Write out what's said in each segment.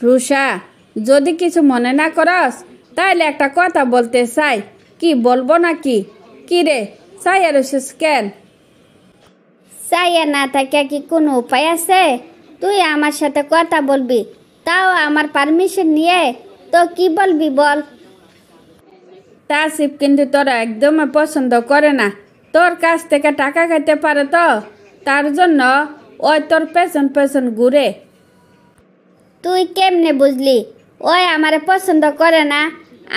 রুষা, যদি কিছু মনে না করস তাহলে একটা কথা বলতে চাই। কি বলবো নাকি? কি রে, চাই আর কেন? চাইয়া না থাকে কি কোনো উপায় আছে? তুই আমার সাথে কথা বলবি, তাও আমার পারমিশন নিয়ে। তো কি বলবি বল। তাসিফ কিন্তু তোরা একদম পছন্দ করে না। তোর কাছ থেকে টাকা খাইতে পারে তো, তার জন্য ওই তোর পেছন পেছন ঘুরে। তুই কেমনে বুঝলি ওই আমারে পছন্দ করে না,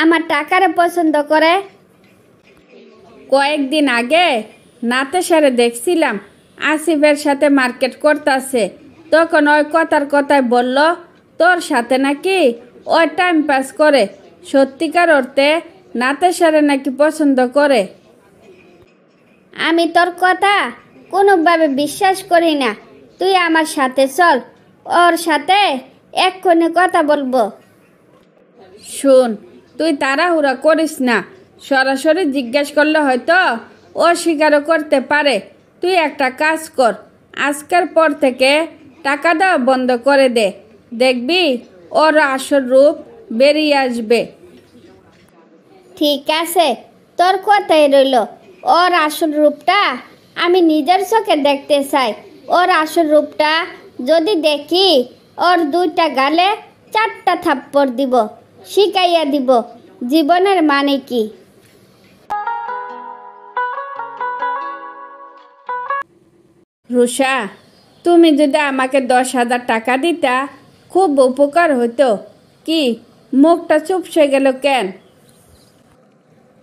আমার টাকারে পছন্দ করে? কয়েকদিন আগে নাতে সারে দেখছিলাম আসিফের সাথে মার্কেট করতেছে, তখন ওই কথার কথায় বলল তোর সাথে নাকি ওই টাইম পাস করে। সত্যিকার অর্থে নাতে সারে নাকি পছন্দ করে। আমি তোর কথা কোনোভাবে বিশ্বাস করি না। তুই আমার সাথে চল, ওর সাথে এক্ষুনি কথা বলবো। শুন, তুই তাড়াহুড়া করিস না। সরাসরি জিজ্ঞেস করলে হয়তো ও স্বীকারও করতে পারে। তুই একটা কাজ কর, আজকের পর থেকে টাকা দেওয়া বন্ধ করে দে। দেখবি ওর আসল রূপ বেরিয়ে আসবে। ঠিক আছে, তোর কথাই রইল। ওর আসল রূপটা আমি নিজের চোখে দেখতে চাই। ওর আসল রূপটা যদি দেখি, ওর দুইটা গালে 4টা থাপ্পড় দিব, শিখাইয়া দিব জীবনের মানে কি। রুষা, তুমি যদি আমাকে 10,000 টাকা দিতা খুব উপকার হতো। কি মুখটা চুপসে গেল কেন?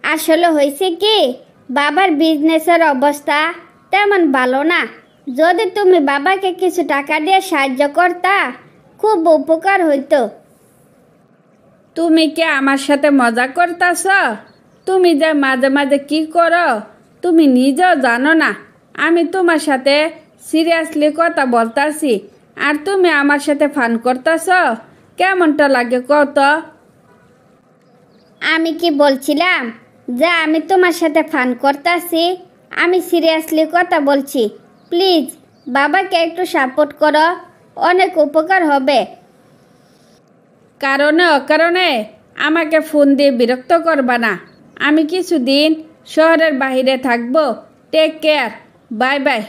আসলে হয়েছে কি, বাবার বিজনেসের অবস্থা তেমন ভালো না। যদি তুমি বাবাকে কিছু টাকা দিয়ে সাহায্য করতা, খুব উপকার হইতো। তুমি কি আমার সাথে মজা করতেছ? তুমি যে মাঝে মাঝে কি করো তুমি নিজেও জানো না। আমি তোমার সাথে সিরিয়াসলি কথা বলতাছি, আর তুমি আমার সাথে ফান করতেছ। কেমনটা লাগে কত? আমি কি বলছিলাম যে আমি তোমার সাথে ফান করতেছি? আমি সিরিয়াসলি কথা বলছি। প্লিজ বাবাকে একটু সাপোর্ট করো, অনেক উপকার হবে। কারণে অকারণে আমাকে ফোন দিয়ে বিরক্ত করবা না। আমি কিছুদিন শহরের বাইরে থাকবো। Take care, bye bye.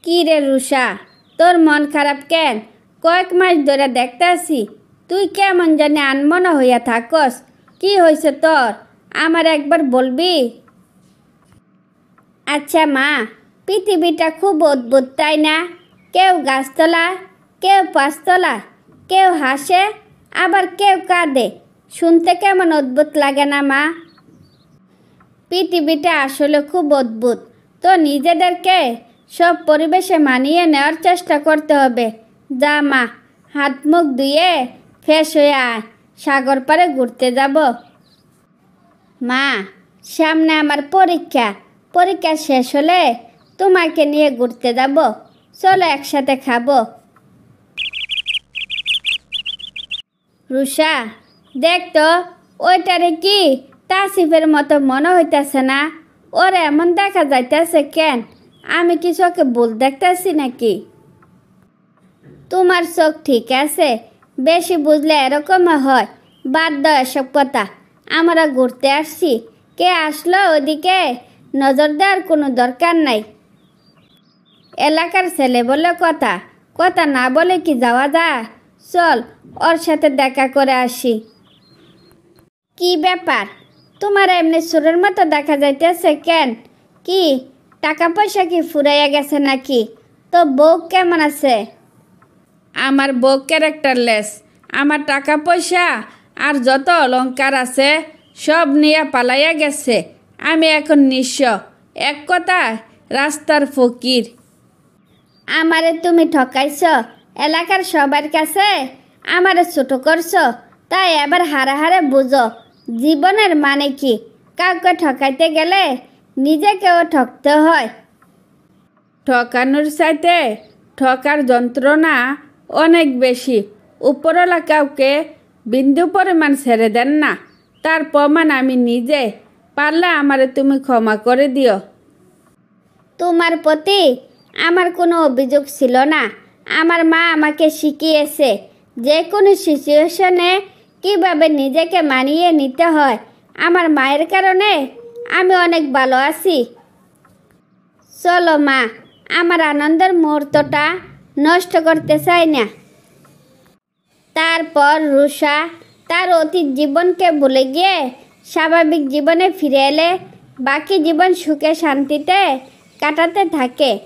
কি রে রুষা, তোর মন খারাপ কেন? কয়েক মাস ধরে দেখতে আসি তুই কেমন জানি আনমনা হইয়া থাকস। কি হয়েছে তোর, আমার একবার বলবি? আচ্ছা মা, পৃথিবীটা খুব অদ্ভুত তাই না? কেউ গাছতলা, কেউ পাঁচতলা, কেউ হাসে, আবার কেউ কাঁদে। শুনতে কেমন অদ্ভুত লাগে না মা? পৃথিবীটা আসলে খুব অদ্ভুত। তো নিজেদেরকে সব পরিবেশে মানিয়ে নেওয়ার চেষ্টা করতে হবে। যা মা, হাত মুখ ধুয়ে ফ্রেশ হয়ে আয়, সাগর পাড়ে ঘুরতে যাব। মা, সামনে আমার পরীক্ষা। পরীক্ষা শেষ হলে তোমাকে নিয়ে ঘুরতে যাব। চলো একসাথে খাবো। রুষা, দেখ তো ওইটারে কি তাসিফের মতো মনে হইতেছে না? ওর এমন দেখা যাইতেছে কেন? আমি কি চোখে ভুল দেখতেছি নাকি? তোমার চোখ ঠিক আছে, বেশি বুঝলে এরকম হয়। বাদ দাও এসব কথা। আমরা ঘুরতে আসছি, কে আসলো ওদিকে নজর দেওয়ার কোনো দরকার নাই। এলাকার ছেলে বলে কথা, কথা না বলে কি যাওয়া যায়? চল ওর সাথে দেখা করে আসি। কি ব্যাপার, তোমার এমনি সুরের মতো দেখা যাইতেছে কেন? কি টাকা পয়সা কি ফুরাইয়া গেছে নাকি? তো বউ কেমন আছে? আমার বউ ক্যারেক্টারলেস। আমার টাকা পয়সা আর যত অলংকার আছে সব নিয়ে পালাইয়া গেছে। আমি এখন নিঃস্ব, এক কথায় রাস্তার ফকির। আমারে তুমি ঠকাইছ এলাকার সবার কাছে, আমারে ছোট করছো। তাই এবার হারে হারে বুঝো জীবনের মানে কি। কাউকে ঠকাইতে গেলে নিজেকেও ঠকতে হয়। ঠকানোর চাইতে ঠকার যন্ত্রণা অনেক বেশি। উপরওয়ালা কাউকে বিন্দু পরিমাণ ছেড়ে দেন না, তার প্রমাণ আমি নিজে। পারলে আমারে তুমি ক্ষমা করে দিও। তোমার প্রতি আমার কোনো অভিযোগ ছিল না। আমার মা আমাকে শিখিয়েছে যে কোনো সিচুয়েশনে কিভাবে নিজেকে মানিয়ে নিতে হয়। আমার মায়ের কারণে আমি অনেক ভালো আছি। চলো মা, আমার আনন্দের মুহূর্তটা নষ্ট করতে চাই না। তারপর রুষা তার অতীত জীবনকে ভুলে গিয়ে স্বাভাবিক জীবনে ফিরে এলে বাকি জীবন সুখে শান্তিতে কাটাতে থাকে।